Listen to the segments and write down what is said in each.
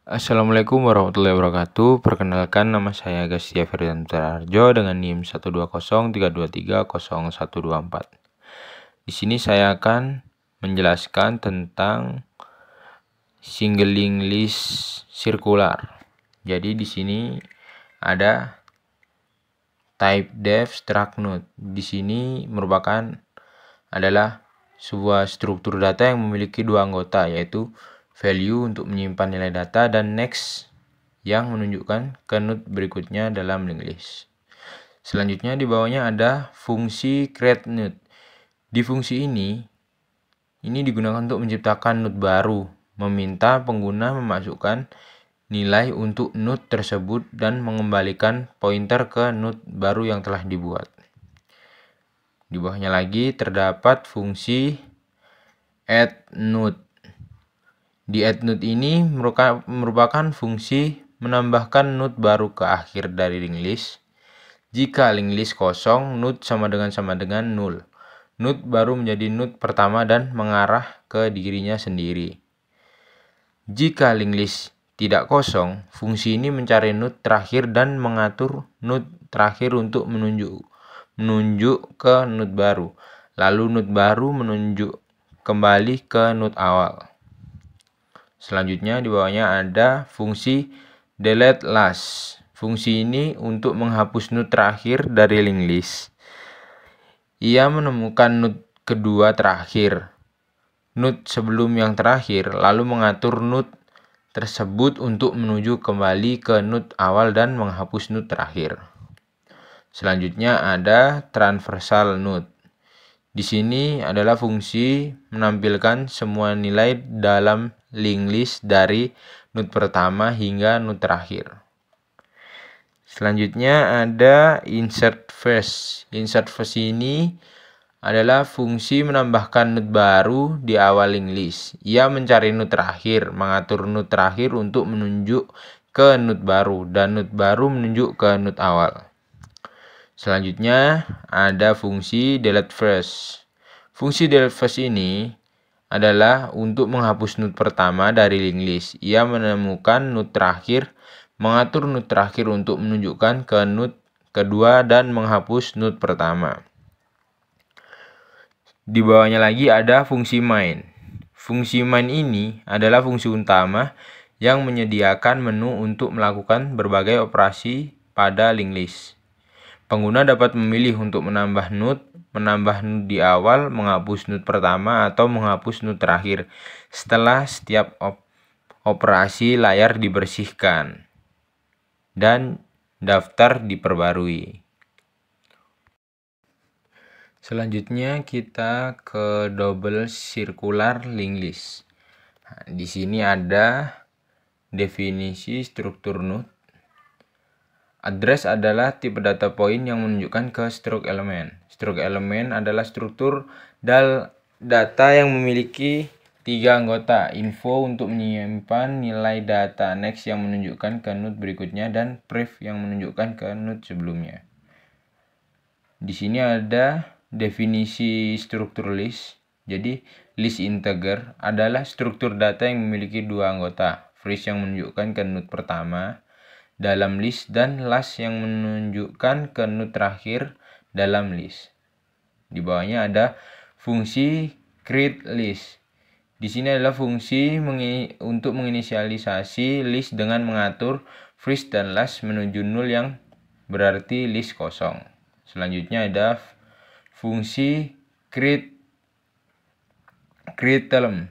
Assalamualaikum warahmatullahi wabarakatuh. Perkenalkan, nama saya Agastya Ferdian Harjo dengan NIM 12032330124. Di sini saya akan menjelaskan tentang single linked list sirkular. Jadi di sini ada type def struct node. Di sini adalah sebuah struktur data yang memiliki dua anggota, yaitu value untuk menyimpan nilai data dan next yang menunjukkan ke node berikutnya dalam linked list. Selanjutnya di bawahnya ada fungsi create node. Di fungsi ini digunakan untuk menciptakan node baru, meminta pengguna memasukkan nilai untuk node tersebut dan mengembalikan pointer ke node baru yang telah dibuat. Di bawahnya lagi terdapat fungsi add node. Di add node ini merupakan fungsi menambahkan node baru ke akhir dari linked list. Jika linked list kosong, node sama dengan nol. Node baru menjadi node pertama dan mengarah ke dirinya sendiri. Jika linked list tidak kosong, fungsi ini mencari node terakhir dan mengatur node terakhir untuk menunjuk ke node baru. Lalu node baru menunjuk kembali ke node awal. Selanjutnya di bawahnya ada fungsi delete last. Fungsi ini untuk menghapus node terakhir dari linked list. Ia menemukan node kedua terakhir, node sebelum yang terakhir, lalu mengatur node tersebut untuk menuju kembali ke node awal dan menghapus node terakhir. Selanjutnya ada transversal node. Di sini adalah fungsi menampilkan semua nilai dalam linked list dari node pertama hingga node terakhir. Selanjutnya ada insert first. Insert first ini adalah fungsi menambahkan node baru di awal linked list. Ia mencari node terakhir, mengatur node terakhir untuk menunjuk ke node baru, dan node baru menunjuk ke node awal. Selanjutnya ada fungsi delete first. Fungsi delete first ini adalah untuk menghapus node pertama dari linked list. Ia menemukan node terakhir, mengatur node terakhir untuk menunjukkan ke node kedua dan menghapus node pertama. Di bawahnya lagi ada fungsi main. Fungsi main ini adalah fungsi utama yang menyediakan menu untuk melakukan berbagai operasi pada linked list. Pengguna dapat memilih untuk menambah node di awal, menghapus node pertama, atau menghapus node terakhir setelah setiap operasi layar dibersihkan dan daftar diperbarui. Selanjutnya kita ke double circular linked list. Nah, di sini ada definisi struktur node. Address adalah tipe data point yang menunjukkan ke struct element. Struct element adalah struktur data yang memiliki 3 anggota: info untuk menyimpan nilai data, next yang menunjukkan ke node berikutnya, dan pref yang menunjukkan ke node sebelumnya. Di sini ada definisi struktur list. Jadi list integer adalah struktur data yang memiliki 2 anggota: first yang menunjukkan ke node pertama dalam list dan last yang menunjukkan ke node terakhir dalam list. Di bawahnya ada fungsi create list. Di sini adalah fungsi untuk menginisialisasi list dengan mengatur first dan last menuju nol yang berarti list kosong. Selanjutnya ada fungsi create term.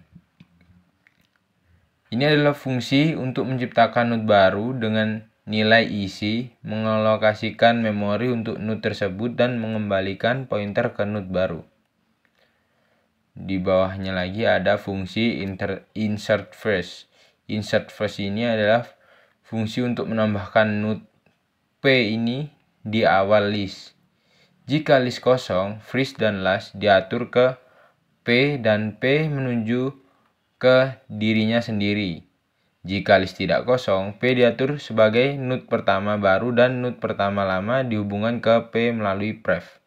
Ini adalah fungsi untuk menciptakan node baru dengan nilai isi, mengalokasikan memori untuk node tersebut, dan mengembalikan pointer ke node baru. Di bawahnya lagi ada fungsi insert first. Insert first ini adalah fungsi untuk menambahkan node P ini di awal list. Jika list kosong, first dan last diatur ke P dan P menuju ke dirinya sendiri. Jika list tidak kosong, P diatur sebagai node pertama baru dan node pertama lama dihubungkan ke P melalui pref.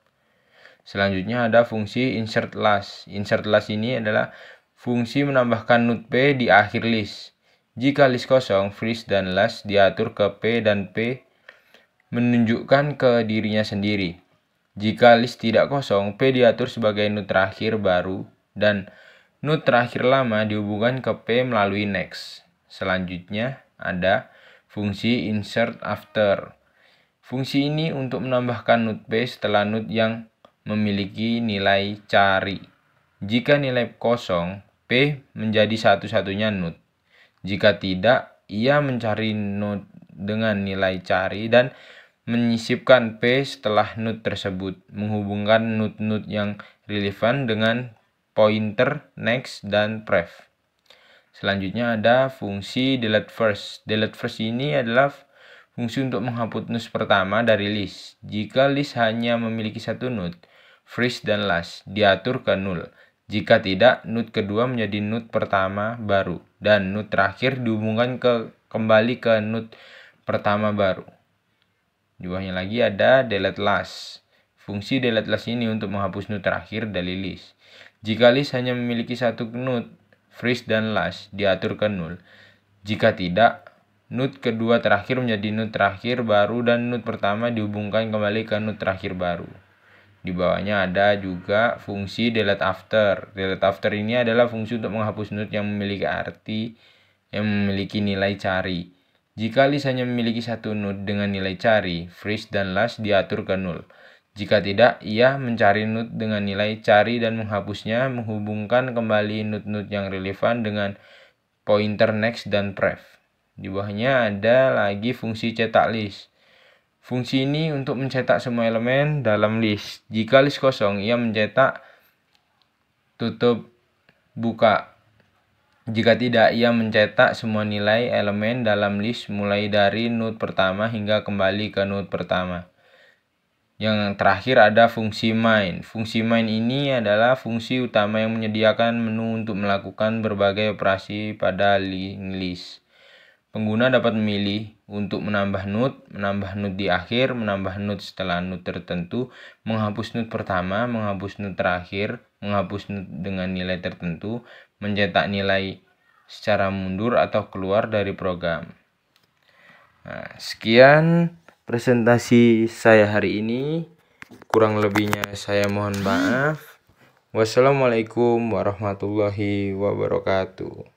Selanjutnya ada fungsi insert last. Insert last ini adalah fungsi menambahkan node P di akhir list. Jika list kosong, first dan last diatur ke P dan P menunjukkan ke dirinya sendiri. Jika list tidak kosong, P diatur sebagai node terakhir baru dan node terakhir lama dihubungkan ke P melalui next. Selanjutnya ada fungsi insert after. Fungsi ini untuk menambahkan node P setelah node yang memiliki nilai cari. Jika nilai kosong, P menjadi satu-satunya node. Jika tidak, ia mencari node dengan nilai cari dan menyisipkan P setelah node tersebut, menghubungkan node-node yang relevan dengan pointer, next, dan pref. Selanjutnya ada fungsi delete first. Delete first ini adalah fungsi untuk menghapus node pertama dari list. Jika list hanya memiliki satu node, first dan last diatur ke nol. Jika tidak, node kedua menjadi node pertama baru dan node terakhir dihubungkan kembali ke node pertama baru. Di bawahnya lagi ada delete last. Fungsi delete last ini untuk menghapus node terakhir dari list. Jika list hanya memiliki satu node, first dan last diatur ke nol. Jika tidak, node kedua terakhir menjadi node terakhir baru dan node pertama dihubungkan kembali ke node terakhir baru. Di bawahnya ada juga fungsi delete after. Delete after ini adalah fungsi untuk menghapus node yang memiliki arti yang memiliki nilai cari. Jika list hanya memiliki satu node dengan nilai cari, first dan last diatur ke nol. Jika tidak, ia mencari node dengan nilai cari dan menghapusnya, menghubungkan kembali node-node yang relevan dengan pointer, next, dan pref. Di bawahnya ada lagi fungsi cetak list. Fungsi ini untuk mencetak semua elemen dalam list. Jika list kosong, ia mencetak, tutup, buka. Jika tidak, ia mencetak semua nilai elemen dalam list mulai dari node pertama hingga kembali ke node pertama. Yang terakhir ada fungsi main. Fungsi main ini adalah fungsi utama yang menyediakan menu untuk melakukan berbagai operasi pada list. Pengguna dapat memilih untuk menambah node di akhir, menambah node setelah node tertentu, menghapus node pertama, menghapus node terakhir, menghapus node dengan nilai tertentu, mencetak nilai secara mundur atau keluar dari program. Nah, sekian presentasi saya hari ini. Kurang lebihnya saya mohon maaf. Wassalamualaikum warahmatullahi wabarakatuh.